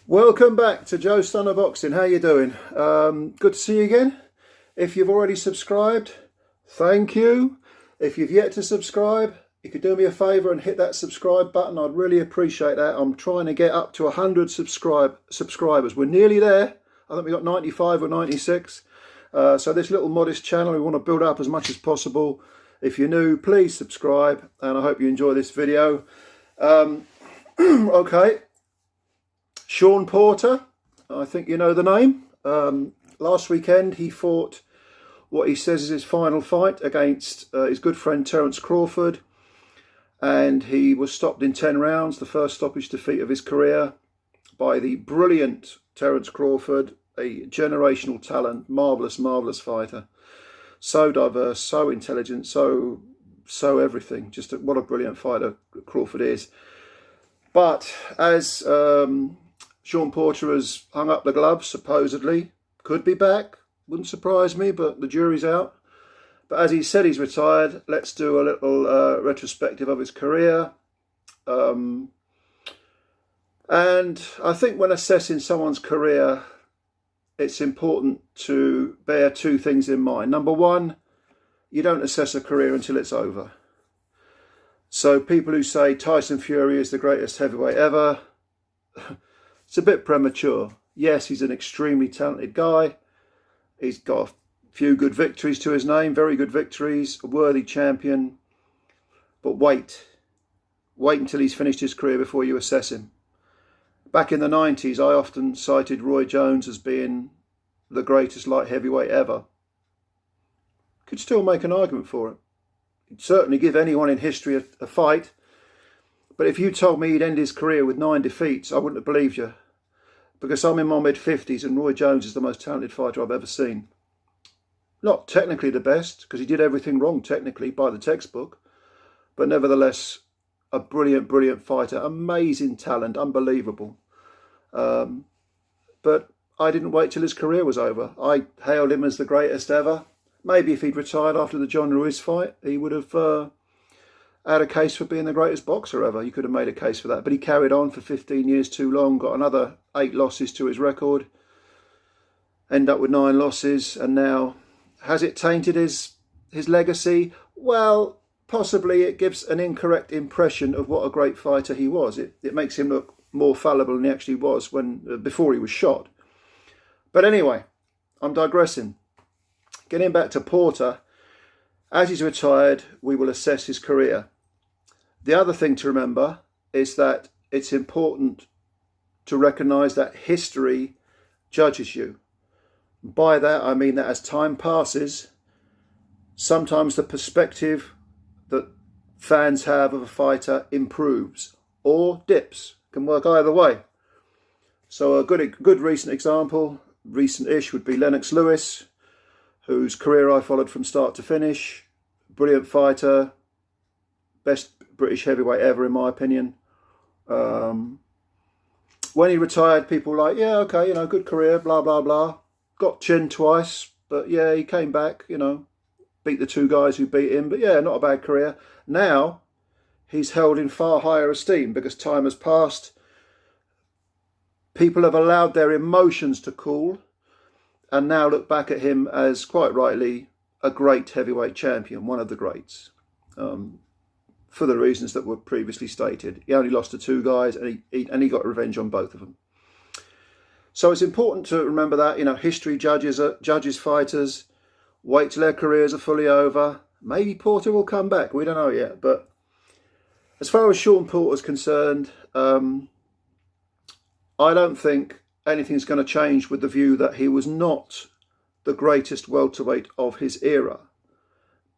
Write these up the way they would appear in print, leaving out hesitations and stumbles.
Welcome back to Joe Stunner Boxing. How you doing? Good to see you again. If you've already subscribed, thank you. If you've yet to subscribe, you could do me a favour and hit that subscribe button. I'd really appreciate that. I'm trying to get up to 100 subscribers. We're nearly there. I think we got 95 or 96. So this little modest channel, we want to build up as much as possible. If you're new, please subscribe, and I hope you enjoy this video. Okay. Shawn Porter, I think you know the name. Last weekend he fought what he says is his final fight against his good friend Terence Crawford, and he was stopped in 10 rounds, the first stoppage defeat of his career, by the brilliant Terence Crawford, a generational talent, marvellous fighter. So diverse, so intelligent, so everything. Just what a brilliant fighter Crawford is. But as Shawn Porter has hung up the gloves, supposedly. Could be back, wouldn't surprise me, but the jury's out. But as he said he's retired, let's do a little retrospective of his career. And I think when assessing someone's career, it's important to bear two things in mind. Number one, you don't assess a career until it's over. So people who say Tyson Fury is the greatest heavyweight ever, it's a bit premature. Yes, he's an extremely talented guy. He's got a few good victories to his name, very good victories, a worthy champion. But wait until he's finished his career before you assess him. Back in the 90s, I often cited Roy Jones as being the greatest light heavyweight ever. Could still make an argument for it. He'd certainly give anyone in history a fight. But if you told me he'd end his career with 9 defeats, I wouldn't have believed you. Because I'm in my mid-50s and Roy Jones is the most talented fighter I've ever seen. Not technically the best, because he did everything wrong technically by the textbook. But nevertheless, a brilliant fighter. Amazing talent, unbelievable. But I didn't wait till his career was over. I hailed him as the greatest ever. Maybe if he'd retired after the John Ruiz fight, he would have had a case for being the greatest boxer ever. You could have made a case for that. But he carried on for 15 years too long, got another 8 losses to his record, end up with 9 losses, and now, has it tainted his legacy? Well, possibly it gives an incorrect impression of what a great fighter he was. It makes him look more fallible than he actually was before he was shot. But anyway, I'm digressing. Getting back to Porter, as he's retired, we will assess his career. The other thing to remember is that it's important to recognise that history judges you. By that, I mean that as time passes, sometimes the perspective that fans have of a fighter improves or dips. Can work either way. So a good recent example, recent-ish, would be Lennox Lewis, whose career I followed from start to finish. Brilliant fighter, best British heavyweight ever in my opinion. When he retired, people were like, yeah, okay, you know, good career, blah, blah, blah. Got chinned twice, but yeah, he came back, you know, beat the 2 guys who beat him, but yeah, not a bad career. Now, he's held in far higher esteem because time has passed. People have allowed their emotions to cool and now look back at him as, quite rightly, a great heavyweight champion, one of the greats, for the reasons that were previously stated. He only lost to 2 guys, and he got revenge on both of them. So it's important to remember that, you know, history judges fighters. Wait till their careers are fully over. Maybe Porter will come back. We don't know yet. But as far as Shawn Porter is concerned, I don't think anything's going to change with the view that he was not the greatest welterweight of his era,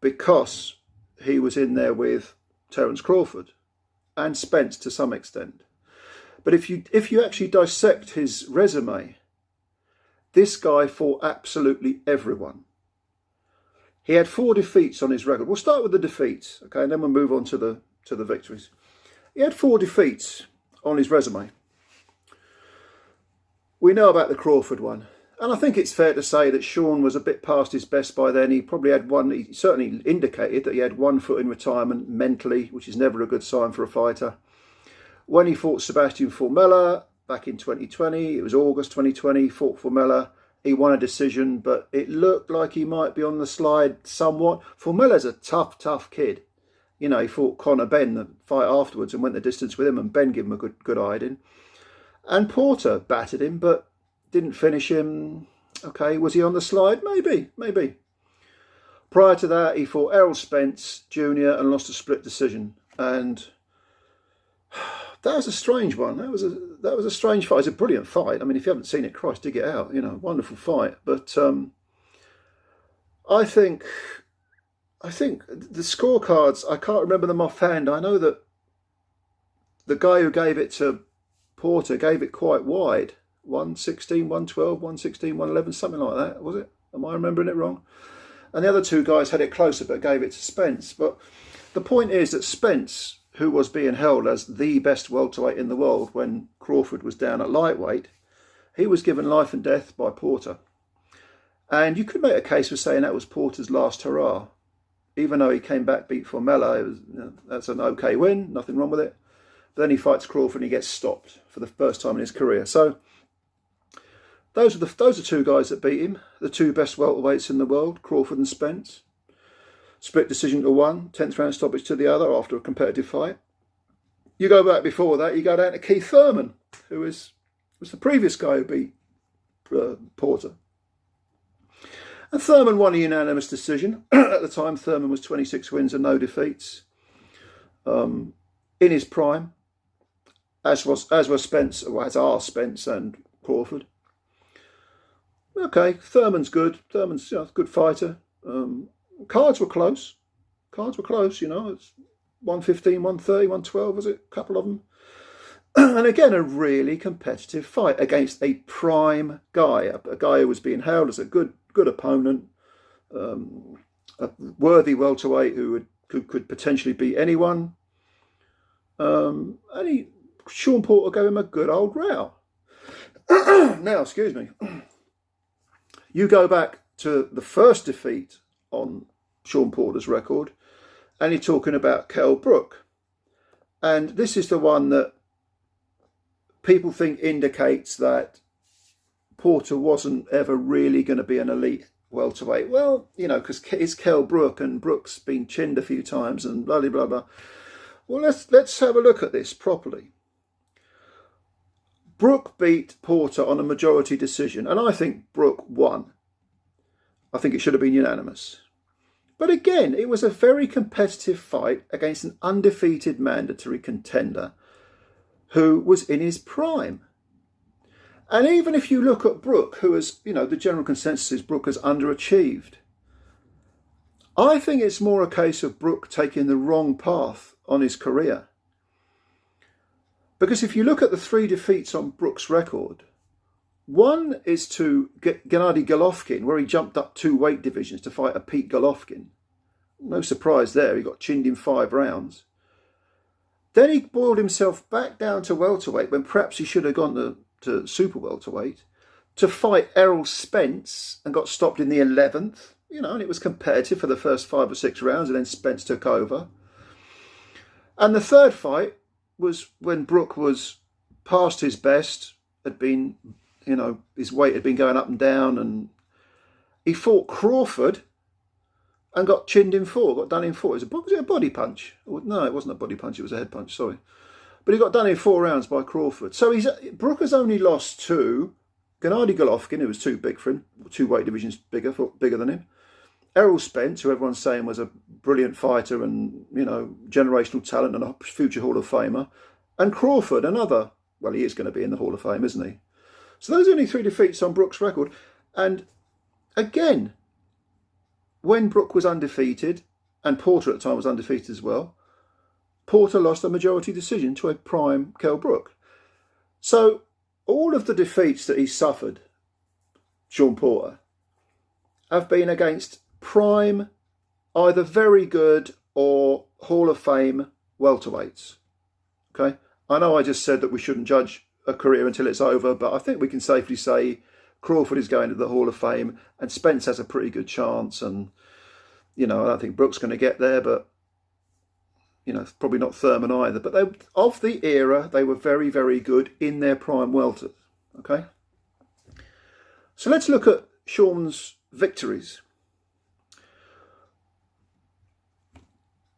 because he was in there with Terence Crawford and Spence to some extent. But if you actually dissect his resume, this guy fought absolutely everyone. He had 4 defeats on his record. We'll start with the defeats, okay, and then we'll move on to the victories. He had 4 defeats on his resume. We know about the Crawford one. And I think it's fair to say that Shawn was a bit past his best by then. He probably had he certainly indicated that he had 1 foot in retirement mentally, which is never a good sign for a fighter. When he fought Sebastian Formella, back in 2020. It was August 2020, fought Formella. He won a decision, but it looked like he might be on the slide somewhat. Formella's a tough kid. You know, he fought Conor Benn the fight afterwards and went the distance with him, and Ben gave him a good hiding. And Porter battered him, but didn't finish him. Okay, was he on the slide? Maybe. Prior to that, he fought Errol Spence Jr. and lost a split decision. And that was a strange one. That was a strange fight. It's a brilliant fight. I mean, if you haven't seen it, Christ, dig it out. You know, wonderful fight. But I think the scorecards, I can't remember them offhand. I know that the guy who gave it to Porter gave it quite wide. 116, 112, 116, 111, something like that, was it? Am I remembering it wrong? And the other two guys had it closer but gave it to Spence. But the point is that Spence, who was being held as the best welterweight in the world when Crawford was down at lightweight, he was given life and death by Porter. And you could make a case for saying that was Porter's last hurrah. Even though he came back, beat Formella, that's an okay win, nothing wrong with it. But then he fights Crawford and he gets stopped for the first time in his career. So those are two guys that beat him, the two best welterweights in the world, Crawford and Spence. Split decision to one, 10th round stoppage to the other after a competitive fight. You go back before that, you go down to Keith Thurman, who was the previous guy who beat Porter. And Thurman won a unanimous decision. At the time, Thurman was 26 wins and no defeats. In his prime, as were Spence, or as are Spence and Crawford. Okay, Thurman's good. Thurman's a good fighter. Cards were close. You know. It's 115, 130, 112, was it? A couple of them. And again, a really competitive fight against a prime guy, a guy who was being hailed as a good opponent, a worthy welterweight who could potentially beat anyone. And Shawn Porter gave him a good old row. Now, excuse me. You go back to the first defeat on Shawn Porter's record, and you're talking about Kell Brook. And this is the one that people think indicates that Porter wasn't ever really going to be an elite welterweight. Well, you know, because it's Kell Brook, and Brook's been chinned a few times and blah, blah, blah. Well, let's have a look at this properly. Brook beat Porter on a majority decision, and I think Brook won. I think it should have been unanimous. But again, it was a very competitive fight against an undefeated mandatory contender who was in his prime. And even if you look at Brook, who is, you know, the general consensus is Brook has underachieved. I think it's more a case of Brook taking the wrong path on his career. Because if you look at the 3 defeats on Brook's record, one is to Gennady Golovkin, where he jumped up 2 weight divisions to fight a Pete Golovkin. No surprise there, he got chinned in 5 rounds. Then he boiled himself back down to welterweight when perhaps he should have gone to super welterweight to fight Errol Spence and got stopped in the 11th. You know, and it was competitive for the first 5 or 6 rounds, and then Spence took over. And the third fight was when Brook was past his best, had been, you know, his weight had been going up and down, and he fought Crawford and got chinned in 4, got done in 4. Was it a body punch? No, it wasn't a body punch, it was a head punch, sorry. But he got done in 4 rounds by Crawford. So Brook has only lost to Gennady Golovkin, who was too big for him, 2 weight divisions bigger than him. Errol Spence, who everyone's saying was a brilliant fighter and, you know, generational talent and a future Hall of Famer. And Crawford, another, well, he is going to be in the Hall of Fame, isn't he? So those are only 3 defeats on Brook's record. And again, when Brook was undefeated, and Porter at the time was undefeated as well, Porter lost a majority decision to a prime Kell Brook. So all of the defeats that he suffered, Shawn Porter, have been against prime, either very good or Hall of Fame welterweights. Okay, I know I just said that we shouldn't judge a career until it's over, but I think we can safely say Crawford is going to the Hall of Fame and Spence has a pretty good chance. And, you know, I don't think Brook's going to get there, but probably not Thurman either, but they, of the era, they were very, very good in their prime welters. Okay, so let's look at Shawn's victories.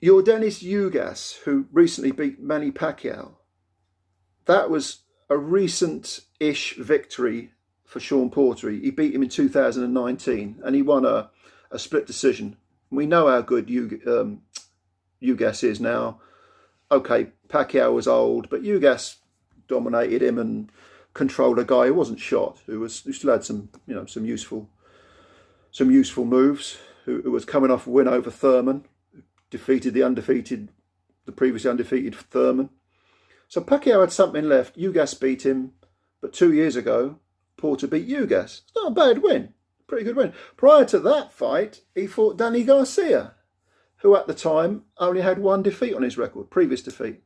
Yordenis Ugas, who recently beat Manny Pacquiao, that was a recent-ish victory for Shawn Porter. He beat him in 2019, and he won a split decision. We know how good Ugas is now. Okay, Pacquiao was old, but Ugas dominated him and controlled a guy who wasn't shot, who still had some useful moves, who was coming off a win over Thurman, defeated the previously undefeated Thurman. So Pacquiao had something left. Ugas beat him, but 2 years ago, Porter beat Ugas. It's not a bad win, pretty good win. Prior to that fight, he fought Danny Garcia, who at the time only had one defeat on his record, previous defeat.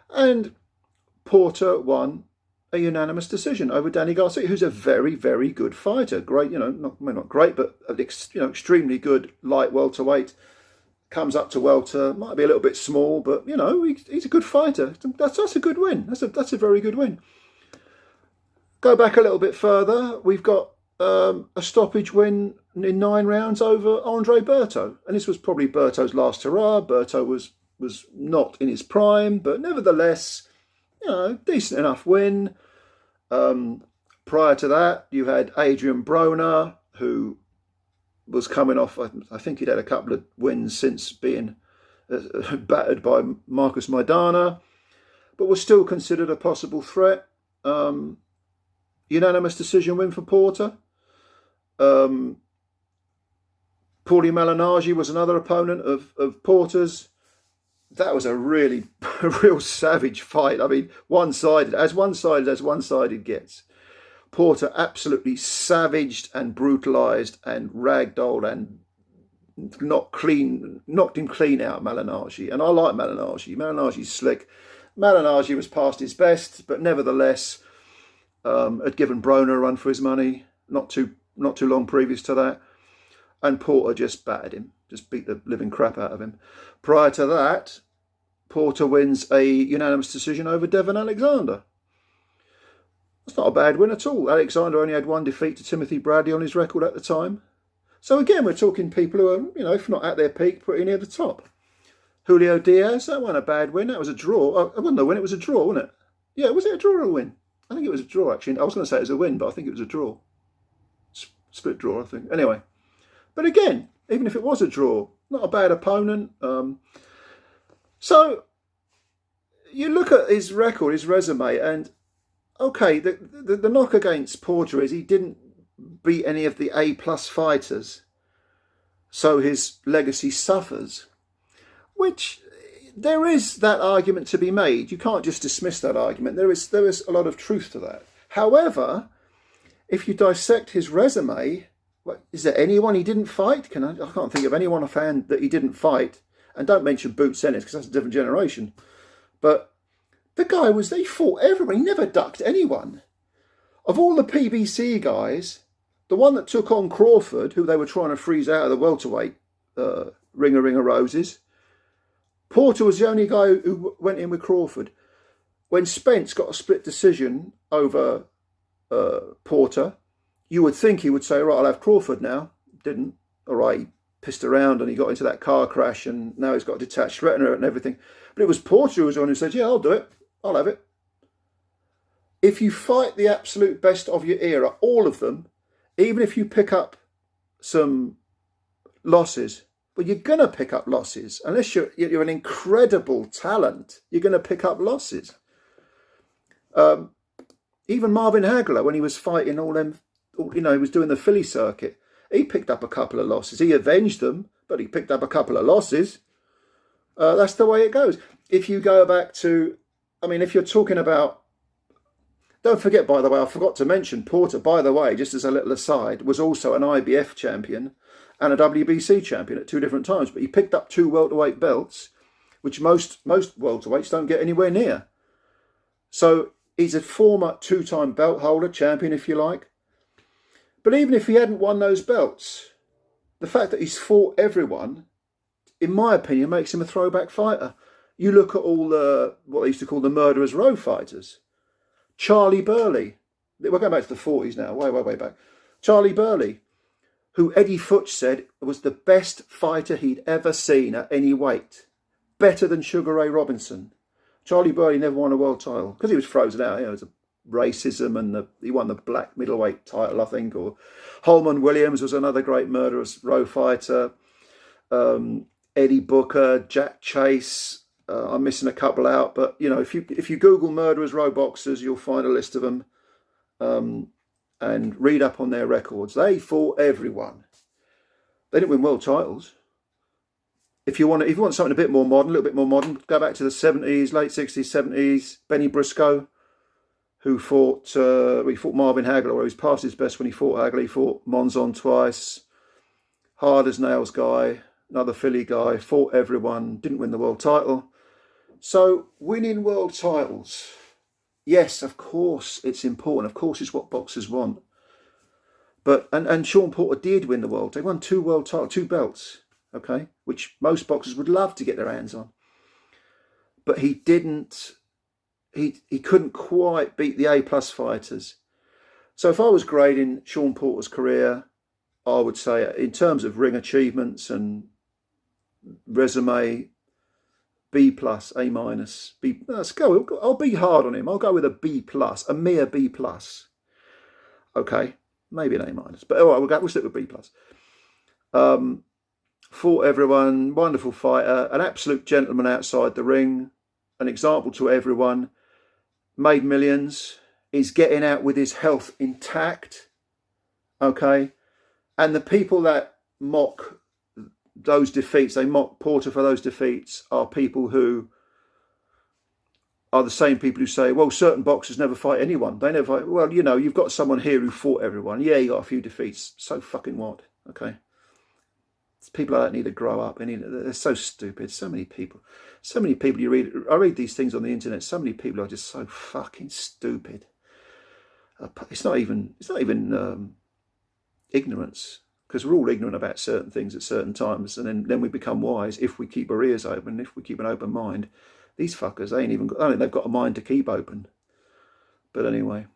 And Porter won a unanimous decision over Danny Garcia, who's a very, very good fighter. Great, not great, but extremely good light welterweight. Comes up to welter, might be a little bit small, but he's a good fighter. That's a good win. That's a very good win. Go back a little bit further. We've got a stoppage win in 9 rounds over Andre Berto, and this was probably Berto's last hurrah. Berto was not in his prime, but nevertheless, decent enough win. Prior to that, you had Adrian Broner, who was coming off, I think he'd had a couple of wins since being battered by Marcus Maidana, but was still considered a possible threat. Unanimous decision win for Porter. Paulie Malignaggi was another opponent of Porter's. That was a real savage fight. I mean, one-sided as one-sided gets. Porter absolutely savaged and brutalised and ragdolled and knocked him clean out, Malignaggi. And I like Malignaggi. Malignaggi's slick. Malignaggi was past his best, but nevertheless had given Broner a run for his money not too long previous to that. And Porter just battered him, just beat the living crap out of him. Prior to that, Porter wins a unanimous decision over Devon Alexander. That's not a bad win at all. Alexander only had one defeat to Timothy Bradley on his record at the time. So again, we're talking people who are, if not at their peak, pretty near the top. Julio Diaz, that wasn't a bad win. That was a draw. It wasn't a win, it was a draw, wasn't it? Yeah, was it a draw or a win? I think it was a draw, actually. I was going to say it was a win, but I think it was a draw. Split draw, I think. Anyway. But again, even if it was a draw, not a bad opponent. So you look at his record, his resume, and okay, the knock against Porter is he didn't beat any of the A-plus fighters, so his legacy suffers, which there is that argument to be made. You can't just dismiss that argument. There is a lot of truth to that. However, if you dissect his resume, is there anyone he didn't fight? I can't think of anyone offhand that he didn't fight. And don't mention Boots Ennis, because that's a different generation. But the guy he fought everyone. He never ducked anyone. Of all the PBC guys, the one that took on Crawford, who they were trying to freeze out of the welterweight ring of roses, Porter was the only guy who went in with Crawford. When Spence got a split decision over Porter, you would think he would say, right, I'll have Crawford now. Didn't. All right, he pissed around and he got into that car crash and now he's got a detached retina and everything. But it was Porter who was the one who said, yeah, I'll do it. I'll have it. If you fight the absolute best of your era, all of them, even if you pick up some losses, well, you're going to pick up losses. Unless you're an incredible talent, you're going to pick up losses. Even Marvin Hagler, when he was fighting all them, he was doing the Philly circuit, he picked up a couple of losses. He avenged them, but he picked up a couple of losses. That's the way it goes. If you go back to, if you're talking about, don't forget, by the way, I forgot to mention, Porter, by the way, just as a little aside, was also an IBF champion and a WBC champion at 2 different times. But he picked up 2 welterweight belts, which most welterweights don't get anywhere near. So he's a former 2-time belt holder, champion if you like. But even if he hadn't won those belts, the fact that he's fought everyone, in my opinion, makes him a throwback fighter. You look at all the, what they used to call the murderers row fighters. Charlie Burley. We're going back to the 40s now, way back. Charlie Burley, who Eddie Futch said was the best fighter he'd ever seen at any weight. Better than Sugar Ray Robinson. Charlie Burley never won a world title because he was frozen out. You know, it was racism, and he won the black middleweight title, I think. Or Holman Williams was another great murderous row fighter. Eddie Booker, Jack Chase. I'm missing a couple out, but you know, if you Google murderers row boxers, you'll find a list of them, and read up on their records. They fought everyone. They didn't win world titles. If you want something a bit more modern, a little bit more modern, go back to the 70s, late 60s, 70s. Benny Briscoe, who fought Marvin Hagler, where he was past his best when he fought Hagler. He fought Monzon twice. Hard as nails guy, another Philly guy, fought everyone, didn't win the world title. So winning world titles, yes, of course it's important. Of course it's what boxers want. But and Shawn Porter did win the world. They won 2 world titles, 2 belts, okay, which most boxers would love to get their hands on. But he didn't. He couldn't quite beat the A+ fighters. So if I was grading Shawn Porter's career, I would say in terms of ring achievements and resume, B+, A-, B. Let's go. I'll be hard on him. I'll go with a B+, a mere B+. Okay, maybe an A-, but all right, we'll stick with B+. Fought everyone, wonderful fighter, an absolute gentleman outside the ring, an example to everyone. Made millions. Is getting out with his health intact. Okay, and the people that mock those defeats, they mock Porter for those defeats, are people who are the same people who say, well, certain boxers never fight anyone. They never fight. Well, you know, you've got someone here who fought everyone. Yeah, you got a few defeats. So fucking what? Okay. It's people like that need to grow up. And they're so stupid. So many people you read. I read these things on the internet. So many people are just so fucking stupid. It's not even ignorance. Because we're all ignorant about certain things at certain times, and then we become wise if we keep our ears open, if we keep an open mind. These fuckers, they ain't even got, I don't think they've got a mind to keep open. But anyway,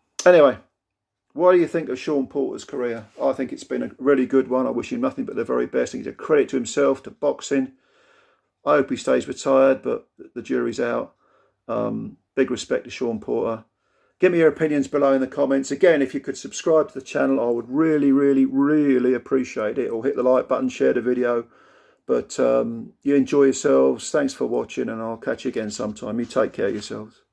what do you think of Shawn Porter's career? I think it's been a really good one. I wish him nothing but the very best. I think he's a credit to himself, to boxing. I hope he stays retired, but the jury's out. Big respect to Shawn Porter. Give me your opinions below in the comments. Again, if you could subscribe to the channel, I would really, really, really appreciate it. Or hit the like button, share the video. But you enjoy yourselves. Thanks for watching, and I'll catch you again sometime. You take care of yourselves.